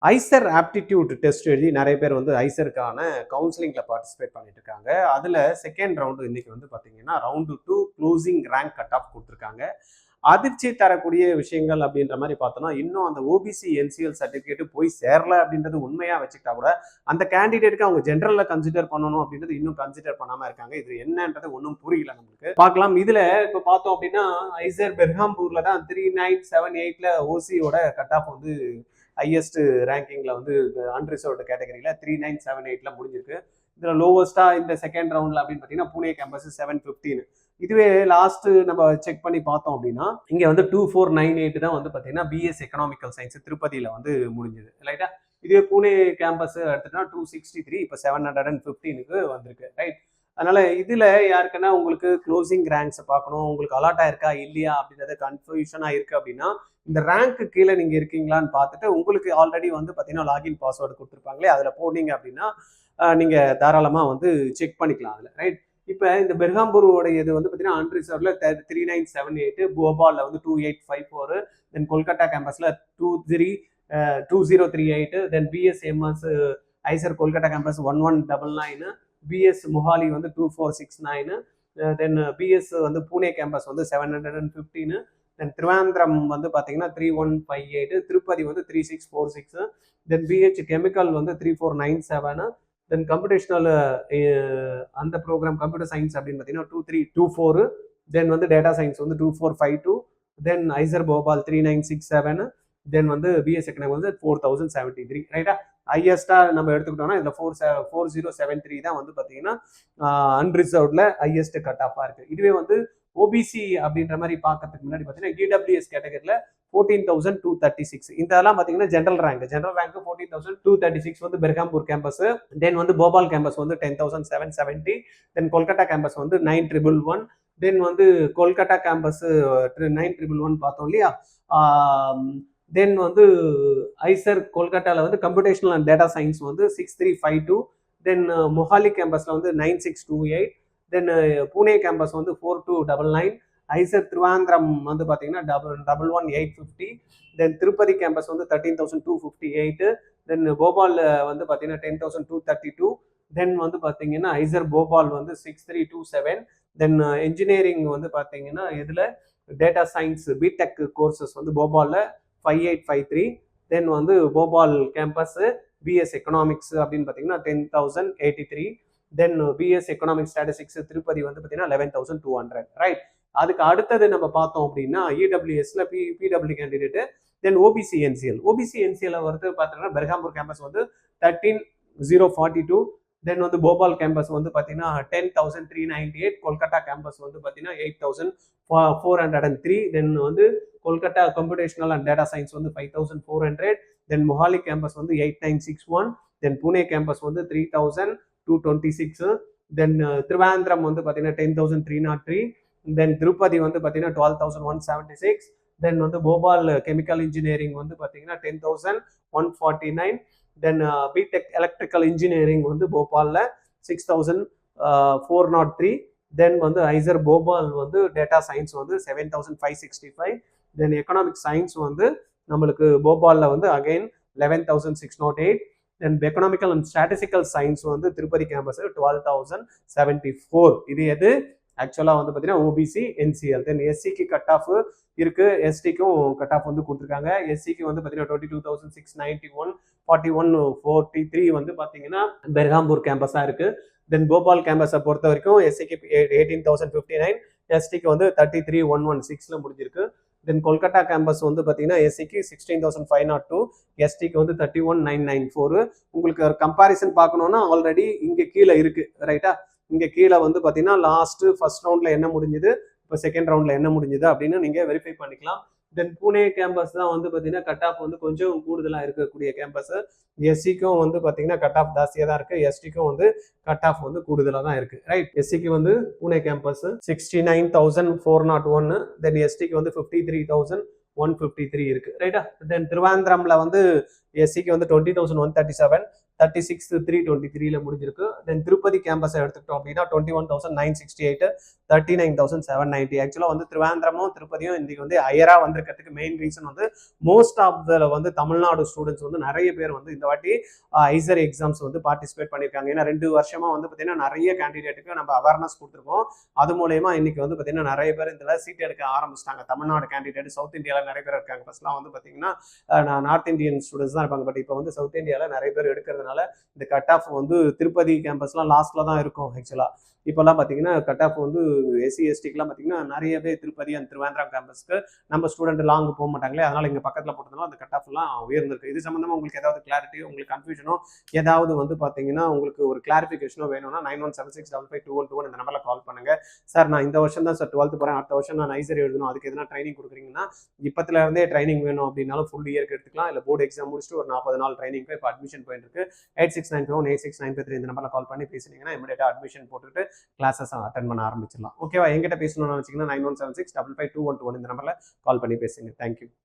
ஐசர் aptitude test எழுதி நிறைய பேர் வந்து ஐசருக்கான கவுன்சிலிங்கில் பார்ட்டிசிபேட் பண்ணிட்டு இருக்காங்க. அதில் செகண்ட் ரவுண்டு இன்னைக்கு வந்து பார்த்தீங்கன்னா round 2 closing rank cut off கொடுத்துருக்காங்க. அதிர்ச்சி தரக்கூடிய விஷயங்கள் அப்படின்ற மாதிரி பார்த்தோம்னா, இன்னும் அந்த ஓபிசி என்சிஎல் சர்டிஃபிகேட் போய் சேரல அப்படின்றது உண்மையாக வச்சுக்கிட்டா கூட அந்த கேண்டிடேட்டுக்கு அவங்க ஜென்ரலில் கன்சிடர் பண்ணணும் அப்படின்றது இன்னும் கன்சிடர் பண்ணாமல் இருக்காங்க. இது என்னன்றது ஒன்றும் புரியல நம்மளுக்கு. பார்க்கலாம். இதில் இப்போ பார்த்தோம் அப்படின்னா ஐசர் பெர்ஹாம்பூரில் தான் 3978ல் ஓசியோட கட் ஆஃப் வந்து ஹையஸ்ட் ரேங்கிங்கில் வந்து அன்ரிசர்வ்டு கேட்டகரியில் 3978ல முடிஞ்சிருக்கு. இதில் லோவஸ்ட்டாக இந்த செகண்ட் ரவுண்டில் அப்படின்னு பார்த்தீங்கன்னா புனே கேம்பஸ் 715. இதுவே லாஸ்ட் நம்ம செக் பண்ணி பார்த்தோம் அப்படின்னா இங்கே வந்து 2498 தான் வந்து பார்த்தீங்கன்னா பிஎஸ் எக்கனாமிக்கல் சயின்ஸ் திருப்பதியில் வந்து முடிஞ்சது ரைட்டா. இதுவே புனே கேம்பஸ் எடுத்துட்டா 263, இப்போ 715க்கு வந்திருக்கு ரைட். அதனால இதுல யாருக்குன்னா உங்களுக்கு க்ளோசிங் ரேங்க்ஸ் பார்க்கணும், உங்களுக்கு அலாட் ஆயிருக்கா இல்லையா அப்படின்றது கன்ஃபியூஷனா இருக்கு அப்படின்னா இந்த ரேங்க்கு கீழே நீங்க இருக்கீங்களான்னு பார்த்துட்டு உங்களுக்கு ஆல்ரெடி வந்து பார்த்தீங்கன்னா லாகின் பாஸ்வேர்டு கொடுத்துருப்பாங்களே அதில் போனீங்க அப்படின்னா நீங்க தாராளமா வந்து செக் பண்ணிக்கலாம் அதில் ரைட். இப்போ இந்த பெர்ஹாம்பூரோட இது வந்து பார்த்தீங்கன்னா அன்ரிசர்வ்ல 3978, போபாலில் வந்து 2854, தென் கொல்கத்தா கேம்பஸ்ல 2038, then BSMS IISER Kolkata campus 1199, BS Mohali வந்து 2469, தென் பிஎஸ் வந்து புனே கேம்பஸ் வந்து 715, தென் திருவாந்திரம் வந்து பார்த்தீங்கன்னா 3158, திருப்பதி வந்து 3646, தென் பிஹெச் கெமிக்கல் வந்து 3497, தென் கம்ப்யூட்டேஷனல் அந்த ப்ரோக்ராம் கம்ப்யூட்டர் சயின்ஸ் அப்படின்னு பார்த்தீங்கன்னா 2324, தென் வந்து டேட்டா சயின்ஸ் வந்து 2452, தென் ஐசர் போபால் 3967, தென் வந்து பிஎஸ் எக்கனாமிக் வந்து 4073 ரைட்டா. ஹையஸ்டா நம்ம எடுத்துக்கிட்டோம்னா இந்த 4073 தான் வந்து பார்த்தீங்கன்னா அன்ரிசர்வ்ட்ல ஹையஸ்ட் கட் ஆஃபா இருக்கு. இதுவே வந்து ஓபிசி அப்படின்ற மாதிரி பார்க்கறதுக்கு முன்னாடி பார்த்தீங்கன்னா இடபிள்யூஎஸ் கேட்டகரியில் 14,236. இதெல்லாம் பார்த்தீங்கன்னா ஜென்ரல் ரேங்க் 14,236 வந்து பெர்ஹாம்பூர் கேம்பஸ், தென் வந்து போபால் கேம்பஸ் வந்து 10,770, தென் கொல்கத்தா கேம்பஸ் வந்து 9,111, தென் வந்து கொல்கத்தா கேம்பஸ் 9,111 பார்த்தோம் இல்லையா. தென் வந்து ஐசர் கொல்கட்டாவில் வந்து கம்ப்யூட்டேஷனல் அண்ட் டேட்டா சயின்ஸ் வந்து 6352, தென் மொஹாலி கேம்பஸில் வந்து 9628, தென் புனே கேம்பஸ் வந்து 4299, ஐசர் திருவாந்திரம் வந்து பார்த்தீங்கன்னா 11850, தென் திருப்பதி கேம்பஸ் வந்து 13,258, தென் போபால் வந்து பார்த்தீங்கன்னா 10,232, தென் வந்து பார்த்தீங்கன்னா ஐசர் போபால் வந்து 6327, தென் இன்ஜினியரிங் வந்து பார்த்தீங்கன்னா இதில் டேட்டா சயின்ஸ் பிடெக் கோர்சஸ் வந்து போபாலில் 5853, தென் வந்து போபால் கேம்பஸ் பிஎஸ் எக்கனாமிக்ஸ் அப்படின்னு பார்த்தீங்கன்னா 10,083, தென் பிஎஸ் எக்கனாமிக் ஸ்டாட்டிஸ்டிக்ஸ் திருப்பதி வந்து பார்த்தீங்கன்னா 11,200 ரைட். அதுக்கு அடுத்தது நம்ம பார்த்தோம் அப்படின்னா இடபிள்யூஎஸ்ல பிடபிள்யூ கேண்டிடேட், தென் ஓபிசி என்சிஎல் வந்து பார்த்தீங்கன்னா பெர்ஹாம்பூர் கேம்பஸ் வந்து 13,042, தென் வந்து போபால் கேம்பஸ் வந்து பார்த்தீங்கன்னா 10,398, கொல்கத்தா கேம்பஸ் வந்து பார்த்தீங்கன்னா 8,403, தென் வந்து Kolkata computational and data science வந்து 5,400, தென் மொஹாலி கேம்பஸ் வந்து 8,961, தென் புனே கேம்பஸ் வந்து 3,226, தென் திருவாந்திரம் வந்து பார்த்தீங்கன்னா 10,303, தென் திருப்பதி வந்து பார்த்தீங்கன்னா 12,176, தென் வந்து போபால் கெமிக்கல் இன்ஜினியரிங் வந்து பார்த்தீங்கன்னா 10,149, தென் பிடெக் எலக்ட்ரிக்கல் இன்ஜினியரிங் வந்து போபாலில் 6,403, தென் வந்து ஐசர் போபால் வந்து டேட்டா சயின்ஸ் வந்து 7,565, தென் எக்கனாமிக் சயின்ஸ் வந்து நம்மளுக்கு போபாலில் வந்து again 11,608, then economical and statistical science வந்து திருப்பதி கேம்பஸ் 12,074. இது எது ஆக்சுவலாக வந்து பார்த்தீங்கன்னா ஓபிசி என்சிஎல். தென் எஸ்சிக்கு கட் ஆஃப் இருக்கு, எஸ்டிக்கும் கட் ஆஃப் வந்து கொடுத்துருக்காங்க. எஸ்சிக்கு வந்து பார்த்தீங்கன்னா 22,691, 4143 வந்து பார்த்தீங்கன்னா பெர்ஹாம்பூர் கேம்பஸாக இருக்கு. தென் போபால் கேம்பஸை பொறுத்த வரைக்கும் எஸ்சிக்கு 18,059, எஸ்டிக்கு வந்து 33,116 முடிஞ்சிருக்கு. தென் கொல்கத்தா கேம்பஸ் வந்து பார்த்தீங்கன்னா எஸ்சிக்கு 16,502, எஸ்டிக்கு வந்து 31,994. உங்களுக்கு ஒரு கம்பாரிசன் பார்க்கணும்னா ஆல்ரெடி இங்கே கீழே இருக்கு ரைட்டா. இங்கே கீழே வந்து பார்த்தீங்கன்னா லாஸ்ட் ஃபர்ஸ்ட் ரவுண்ட்ல என்ன முடிஞ்சுது, இப்போ செகண்ட் ரவுண்ட்ல என்ன முடிஞ்சுது அப்படின்னு நீங்க வெரிஃபை பண்ணிக்கலாம். தென் புனே கேம்பஸ் தான் வந்து பார்த்தீங்கன்னா கட் ஆஃப் வந்து கொஞ்சம் கூடுதலாக இருக்கக்கூடிய கேம்பஸ். எஸ்சிக்கும் வந்து பார்த்தீங்கன்னா கட் ஆஃப் ஜாஸ்தியாக தான் இருக்கு, எஸ்டிக்கும் வந்து கட் ஆஃப் வந்து கூடுதலாக தான் இருக்கு ரைட். எஸ்சிக்கு வந்து புனே கேம்பஸ் 69,401, தென் எஸ்டிக்கு வந்து 53,153 இருக்கு ரைட்டா. தென் திருவாந்திரம்ல வந்து எஸ்சிக்கு வந்து 20,137, 36,323 முடிஞ்சிருக்கு. தென் திருப்பதி கேம்பஸை எடுத்துக்கிட்டோம் அப்படின்னா 21,968, 39,790. ஆக்சுவலாக வந்து திருவாந்திரமும் திருப்பதியும் இன்னைக்கு வந்து ஹையரா வந்திருக்கிறதுக்கு மெயின் ரீசன் வந்து மோஸ்ட் ஆஃப் த வந்து தமிழ்நாடு ஸ்டூடெண்ட்ஸ் வந்து நிறைய பேர் வந்து இந்த வாட்டி ஐசர் எக்ஸாம்ஸ் வந்து பார்ட்டிசிபேட் பண்ணியிருக்காங்க. ஏன்னா 2 வருஷமா வந்து பார்த்தீங்கன்னா நிறைய கேண்டிடேட்டுக்கு நம்ம அவேர்னஸ் கொடுத்துருக்கோம். அது மூலயமா இன்னைக்கு வந்து பார்த்தீங்கன்னா நிறைய பேர் இதில் சீட் எடுக்க ஆரம்பிச்சிட்டாங்க. தமிழ்நாடு கேண்டிடேட் சவுத் இந்தியாவில் நிறைய பேர் இருக்காங்க. ஃபர்ஸ்ட்லாம் வந்து பார்த்தீங்கன்னா நார்த் இந்தியன் ஸ்டூடெண்ட்ஸ் தான் இருப்பாங்க. பட் இப்போ வந்து சவுத் இந்தியாவில் நிறைய பேர் எடுக்கிறதுனால இந்த கட் ஆஃப் வந்து திருப்பதி கேம்பஸ்லாம் லாஸ்ட்ல தான் இருக்கும் ஆக்சுவலா. இப்போல்லாம் பார்த்தீங்கன்னா கட் ஆஃப் வந்து எஸ்சி எஸ்டிக்குலாம் பார்த்தீங்கன்னா நிறையவே திருப்பதி அண்ட் திருவேந்திரம் கேம்பஸ்க்கு நம்ம ஸ்டூடெண்ட் லாங் போக மாட்டாங்களே, அதனால இங்கே பக்கத்தில் போட்டதுனால அந்த கட் ஆஃப்லாம் உயர்ந்திருக்கு. இது சம்மந்தமாக உங்களுக்கு ஏதாவது கிளாரிட்டி, உங்களுக்கு கன்ஃபியூஷனோ ஏதாவது வந்து பார்த்தீங்கன்னா உங்களுக்கு ஒரு கிளாரிஃபிகேஷனோ வேணும்னா 9176552121 இந்த நம்பரில் கால் பண்ணுங்க. சார் நான் இந்த வருஷம் தான் சார் 12th போகிறேன், அடுத்த வருஷம் நான் ஐசர் எழுதணும், அதுக்கு எதனா ட்ரைனிங் கொடுக்குறீங்கன்னா இப்பத்துல இருந்தே ட்ரைனிங் வேணும் அப்படின்னாலும் ஃபுல் இயர்க்கு எடுத்துக்கலாம். இல்லை போர்டு எக்ஸாம் முடிச்சுட்டு ஒரு 40 நாள் ட்ரைனிங் இப்போ அட்மிஷன் போயிட்டு இருக்கு. 8695186953 இந்த நம்பரில் கால் பண்ணி பேசுனீங்கன்னா இமீடியட்டாக அட்மிஷன் போட்டுட்டு கிளாஸஸ் அட்டன் பண்ண ஆரம்பிச்சிடலாம். ஓகேவா? எங்கிட்ட பேசணும்னு நினச்சிங்கன்னா 9176552121 இந்த நம்பரில் கால் பண்ணி பேசுங்க. தேங்க்யூ.